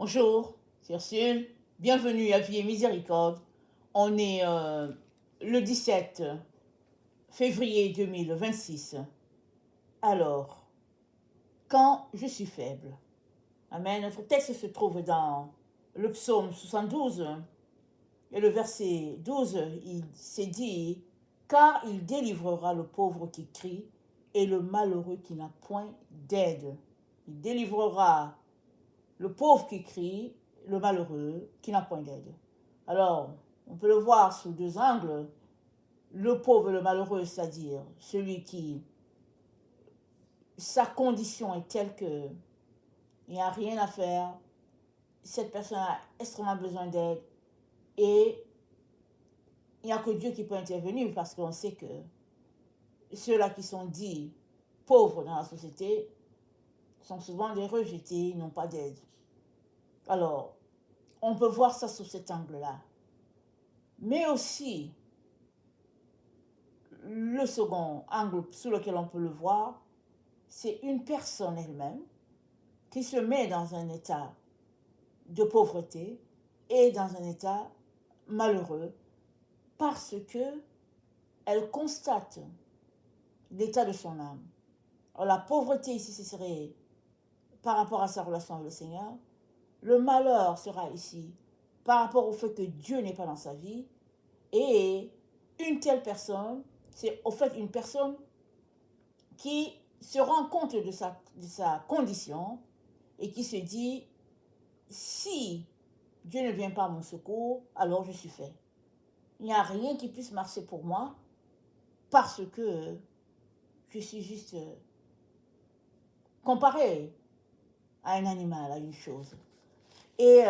Bonjour, c'est Ursule. Bienvenue à Vie et Miséricorde. On est le 17 février 2026. Alors, quand je suis faible. Amen. Notre texte se trouve dans le psaume 72 et le verset 12. Il s'est dit, car il délivrera le pauvre qui crie et le malheureux qui n'a point d'aide. Il délivrera le pauvre qui crie, le malheureux qui n'a point d'aide. Alors, on peut le voir sous deux angles. Le pauvre et le malheureux, c'est-à-dire celui qui, sa condition est telle que il n'y a rien à faire, cette personne a extrêmement besoin d'aide et il n'y a que Dieu qui peut intervenir parce qu'on sait que ceux-là qui sont dits pauvres dans la société sont souvent des rejetés, ils n'ont pas d'aide. Alors, on peut voir ça sous cet angle-là. Mais aussi, le second angle sous lequel on peut le voir, c'est une personne elle-même qui se met dans un état de pauvreté et dans un état malheureux parce que elle constate l'état de son âme. Alors, la pauvreté ici, ce serait par rapport à sa relation avec le Seigneur. Le malheur sera ici par rapport au fait que Dieu n'est pas dans sa vie. Et une telle personne, c'est au fait une personne qui se rend compte de sa condition et qui se dit, si Dieu ne vient pas à mon secours, alors je suis fait. Il n'y a rien qui puisse marcher pour moi parce que je suis juste comparé à un animal, à une chose. Et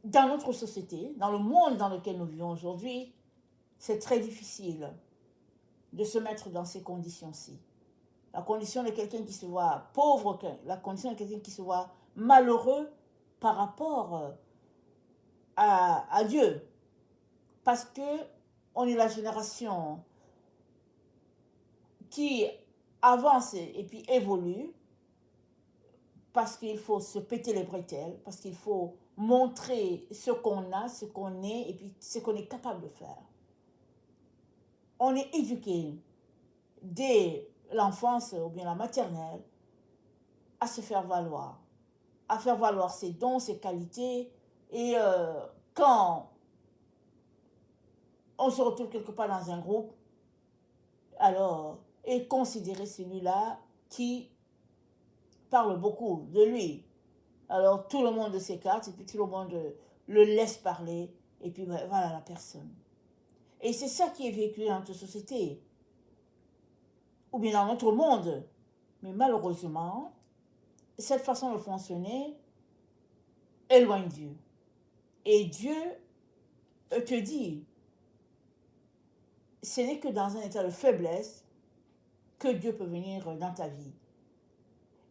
dans notre société, dans le monde dans lequel nous vivons aujourd'hui, c'est très difficile de se mettre dans ces conditions-ci. La condition de quelqu'un qui se voit pauvre, la condition de quelqu'un qui se voit malheureux par rapport à Dieu. Parce que on est la génération qui avance et puis évolue, parce qu'il faut se péter les bretelles, parce qu'il faut montrer ce qu'on a, ce qu'on est, et puis ce qu'on est capable de faire. On est éduqué dès l'enfance ou bien la maternelle à se faire valoir, à faire valoir ses dons, ses qualités, et quand on se retrouve quelque part dans un groupe, alors, et considérer celui-là qui parle beaucoup de lui. Alors tout le monde s'écarte et puis tout le monde le laisse parler et puis voilà la personne. Et c'est ça qui est vécu dans notre société ou bien dans notre monde. Mais malheureusement, cette façon de fonctionner éloigne Dieu. Et Dieu te dit, ce n'est que dans un état de faiblesse que Dieu peut venir dans ta vie.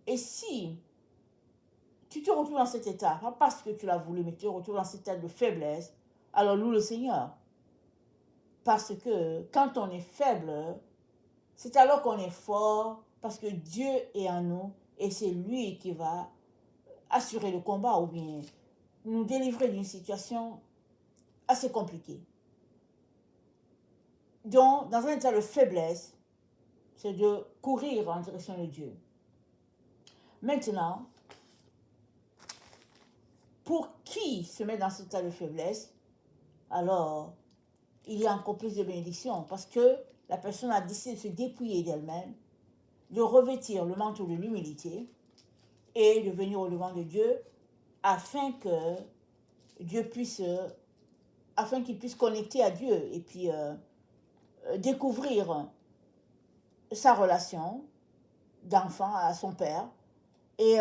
Et si tu te retrouves dans cet état, pas parce que tu l'as voulu, mais tu te retrouves dans cet état de faiblesse, alors loue le Seigneur. Parce que quand on est faible, c'est alors qu'on est fort, parce que Dieu est en nous et c'est lui qui va assurer le combat ou bien nous délivrer d'une situation assez compliquée. Donc, dans un état de faiblesse, c'est de courir en direction de Dieu. Maintenant, pour qui se met dans cet état de faiblesse, alors il y a encore plus de bénédictions parce que la personne a décidé de se dépouiller d'elle-même, de revêtir le manteau de l'humilité et de venir au devant de Dieu afin que Dieu puisse, afin qu'il puisse connecter à Dieu et puis découvrir sa relation d'enfant à son père. Et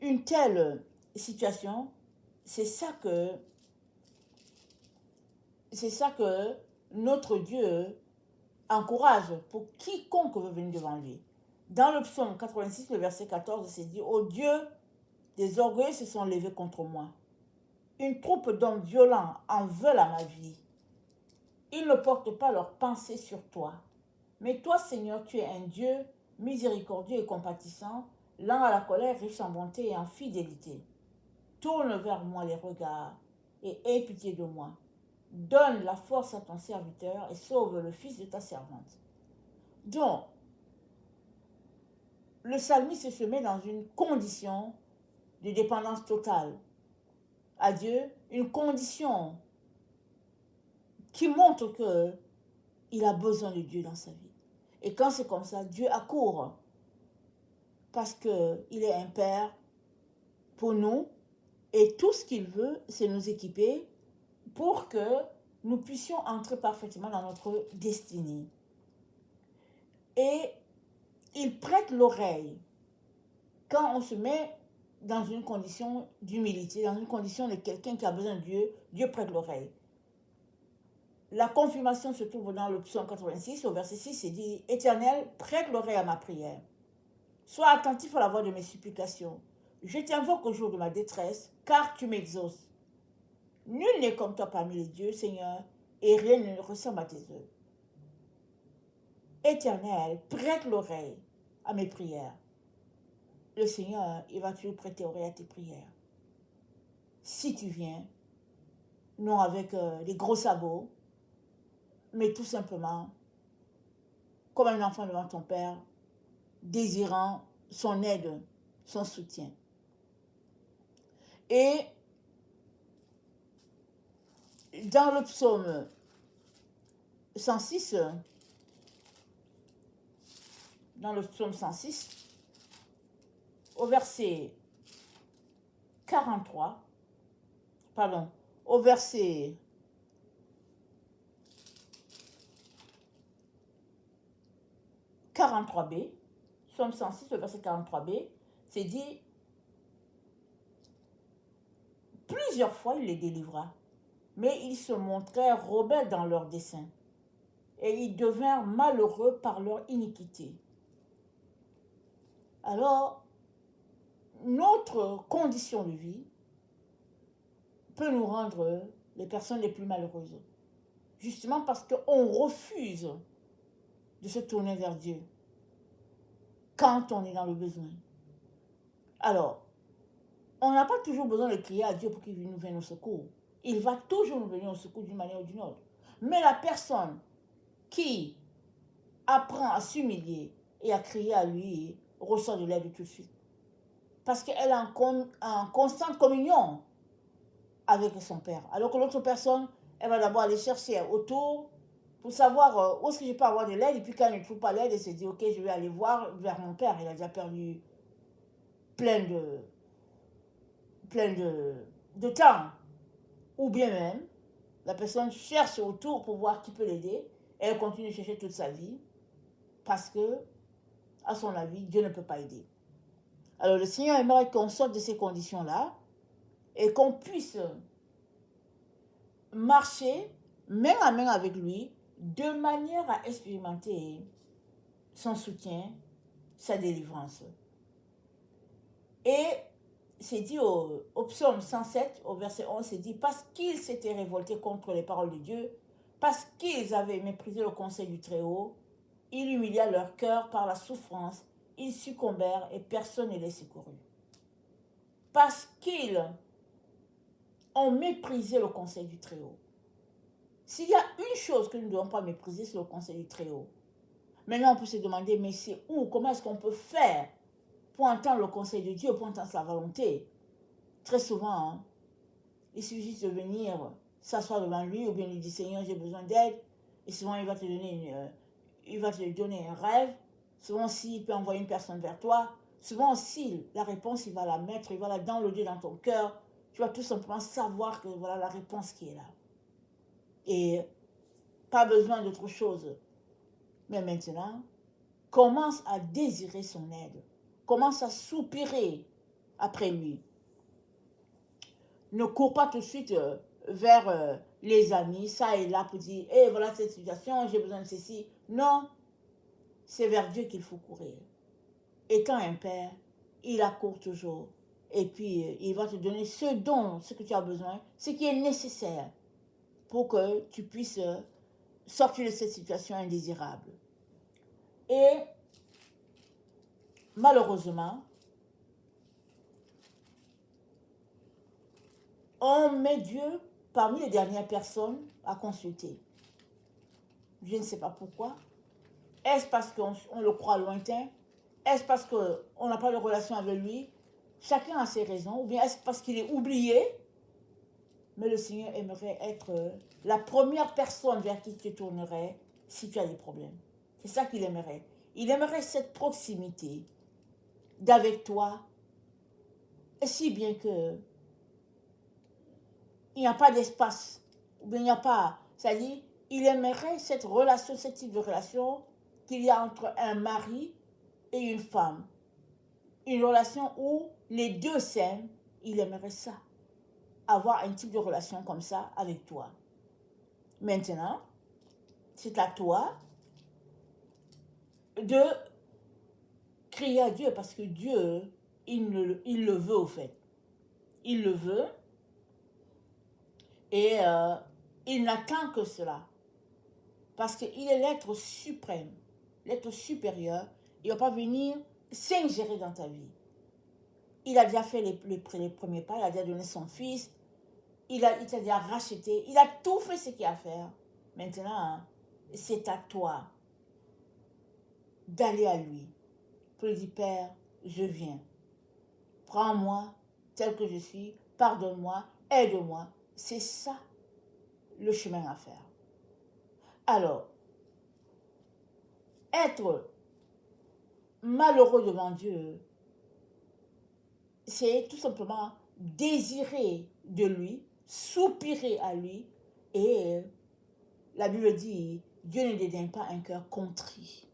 une telle situation, c'est ça que notre Dieu encourage pour quiconque veut venir devant lui. Dans le psaume 86, le verset 14, c'est dit, ô Dieu, des orgueils se sont levés contre moi. Une troupe d'hommes violents en veulent à ma vie. Ils ne portent pas leurs pensées sur toi. Mais toi, Seigneur, tu es un Dieu miséricordieux et compatissant, lent à la colère, riche en bonté et en fidélité. Tourne vers moi les regards et aie pitié de moi. Donne la force à ton serviteur et sauve le fils de ta servante. Donc, le psalmiste se met dans une condition de dépendance totale à Dieu, une condition qui montre qu'il a besoin de Dieu dans sa vie. Et quand c'est comme ça, Dieu accourt parce qu'il est un père pour nous et tout ce qu'il veut, c'est nous équiper pour que nous puissions entrer parfaitement dans notre destinée. Et il prête l'oreille quand on se met dans une condition d'humilité, dans une condition de quelqu'un qui a besoin de Dieu, Dieu prête l'oreille. La confirmation se trouve dans le psaume 86, au verset 6, c'est dit « Éternel, prête l'oreille à ma prière. Sois attentif à la voix de mes supplications. Je t'invoque au jour de ma détresse, car tu m'exauces. Nul n'est comme toi parmi les dieux, Seigneur, et rien ne ressemble à tes œuvres. Éternel, prête l'oreille à mes prières. » Le Seigneur, il va toujours prêter l'oreille à tes prières. Si tu viens, non avec des gros sabots, mais tout simplement comme un enfant devant ton Père, désirant son aide, son soutien. Et dans le psaume 106, au verset 43, pardon, au verset 43b, psaume 106, le verset 43b, c'est dit, plusieurs fois il les délivra, mais ils se montrèrent rebelles dans leurs desseins, et ils devinrent malheureux par leur iniquité. Alors, notre condition de vie peut nous rendre les personnes les plus malheureuses, justement parce qu'on refuse de se tourner vers Dieu quand on est dans le besoin. Alors, on n'a pas toujours besoin de crier à Dieu pour qu'il nous vienne au secours. Il va toujours nous venir au secours d'une manière ou d'une autre. Mais la personne qui apprend à s'humilier et à crier à lui reçoit de l'aide tout de suite. Parce qu'elle est en constante communion avec son Père. Alors que l'autre personne, elle va d'abord aller chercher autour pour savoir où est-ce que je peux avoir de l'aide. Et puis quand elle ne trouve pas l'aide, elle se dit, ok, je vais aller voir vers mon Père. Il a déjà perdu plein de temps. Ou bien même, la personne cherche autour pour voir qui peut l'aider. Et elle continue de chercher toute sa vie. Parce que, à son avis, Dieu ne peut pas aider. Alors le Seigneur aimerait qu'on sorte de ces conditions-là et qu'on puisse marcher main à main avec lui de manière à expérimenter son soutien, sa délivrance. Et c'est dit au psaume 107, au verset 11, c'est dit, parce qu'ils s'étaient révoltés contre les paroles de Dieu, parce qu'ils avaient méprisé le conseil du Très-Haut, il humilia leur cœur par la souffrance, ils succombèrent et personne ne les secourut. Parce qu'ils ont méprisé le conseil du Très-Haut. S'il y a une chose que nous ne devons pas mépriser, c'est le conseil du Très-Haut. Maintenant, on peut se demander, mais c'est où? Comment est-ce qu'on peut faire pour entendre le conseil de Dieu, pour entendre sa volonté? Très souvent, hein, il suffit de venir s'asseoir devant lui, ou bien lui dire, Seigneur, j'ai besoin d'aide. Et souvent, il va te donner un rêve. Souvent aussi, il peut envoyer une personne vers toi. Souvent aussi, la réponse, il va la mettre, il va la downloader dans ton cœur. Tu vas tout simplement savoir que voilà la réponse qui est là. Et pas besoin d'autre chose. Mais maintenant, commence à désirer son aide. Commence à soupirer après lui. Ne cours pas tout de suite vers les amis, ça et là, pour dire, hey, voilà cette situation, j'ai besoin de ceci. Non, c'est vers Dieu qu'il faut courir. Étant un père, il accourt toujours. Et puis, il va te donner ce que tu as besoin, ce qui est nécessaire pour que tu puisses sortir de cette situation indésirable. Et malheureusement, on met Dieu parmi les dernières personnes à consulter. Je ne sais pas pourquoi. Est-ce parce qu'on le croit lointain? Est-ce parce qu'on n'a pas de relation avec lui? Chacun a ses raisons. Ou bien est-ce parce qu'il est oublié? Mais le Seigneur aimerait être la première personne vers qui tu te tournerais si tu as des problèmes. C'est ça qu'il aimerait. Il aimerait cette proximité d'avec toi, et si bien que il n'y a pas d'espace, ou bien il n'y a pas, c'est-à-dire, il aimerait cette relation, ce type de relation qu'il y a entre un mari et une femme. Une relation où les deux s'aiment, il aimerait ça. Avoir un type de relation comme ça avec toi. Maintenant, c'est à toi de crier à Dieu parce que Dieu, il le veut au fait. Il le veut et il n'attend que cela. Parce qu'il est l'être suprême, l'être supérieur. Il ne va pas venir s'ingérer dans ta vie. Il a déjà fait les premiers pas, il a déjà donné son fils, il t'a déjà racheté, il a tout fait ce qu'il y a à faire. Maintenant, c'est à toi d'aller à lui pour lui dire, Père, je viens. Prends-moi tel que je suis, pardonne-moi, aide-moi. C'est ça le chemin à faire. Alors, être malheureux devant Dieu, c'est tout simplement désirer de lui, soupirer à lui, et la Bible dit, Dieu ne dédaigne pas un cœur contrit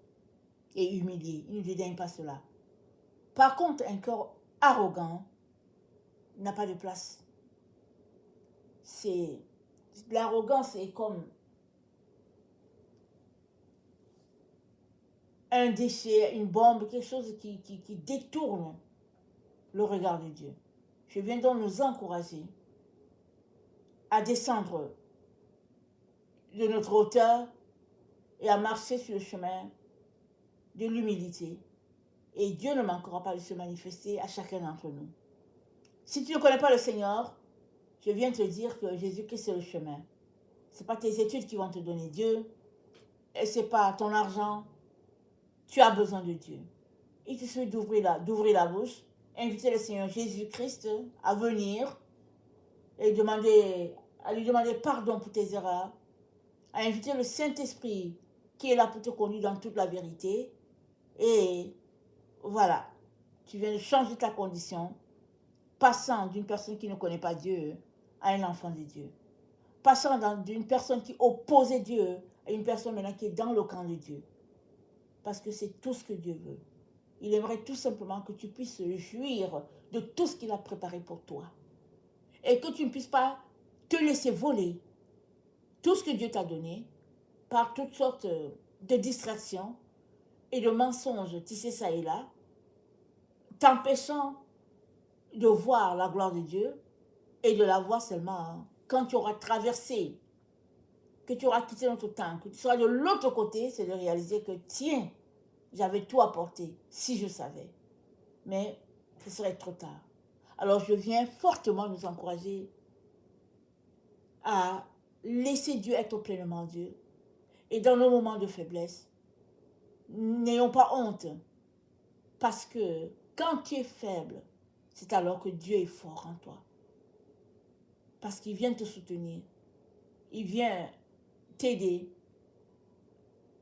et humilié, il ne dédaigne pas cela. Par contre, un cœur arrogant n'a pas de place. L'arrogance est comme un déchet, une bombe, quelque chose qui détourne le regard de Dieu. Je viens donc nous encourager à descendre de notre hauteur et à marcher sur le chemin de l'humilité. Et Dieu ne manquera pas de se manifester à chacun d'entre nous. Si tu ne connais pas le Seigneur, je viens te dire que Jésus-Christ c'est le chemin. Ce n'est pas tes études qui vont te donner Dieu, et ce n'est pas ton argent. Tu as besoin de Dieu. Il te suffit d'ouvrir la bouche, inviter le Seigneur Jésus-Christ à venir et à lui demander pardon pour tes erreurs, à inviter le Saint-Esprit qui est là pour te conduire dans toute la vérité. Et voilà, tu viens de changer ta condition, passant d'une personne qui ne connaît pas Dieu à un enfant de Dieu. Passant d'une personne qui opposait Dieu à une personne maintenant qui est dans le camp de Dieu. Parce que c'est tout ce que Dieu veut. Il aimerait tout simplement que tu puisses jouir de tout ce qu'il a préparé pour toi. Et que tu ne puisses pas te laisser voler tout ce que Dieu t'a donné par toutes sortes de distractions et de mensonges tissés ça et là, t'empêchant de voir la gloire de Dieu et de la voir seulement quand tu auras traversé, que tu auras quitté notre temps, que tu seras de l'autre côté, c'est de réaliser que tiens, j'avais tout apporté si je savais. Mais ce serait trop tard. Alors je viens fortement nous encourager à laisser Dieu être pleinement Dieu. Et dans nos moments de faiblesse, n'ayons pas honte. Parce que quand tu es faible, c'est alors que Dieu est fort en toi. Parce qu'il vient te soutenir. Il vient t'aider.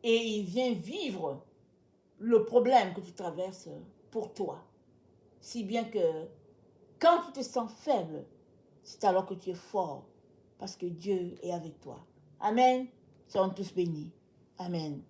Et il vient vivre le problème que tu traverses pour toi. Si bien que quand tu te sens faible, c'est alors que tu es fort. Parce que Dieu est avec toi. Amen. Soyons tous bénis. Amen.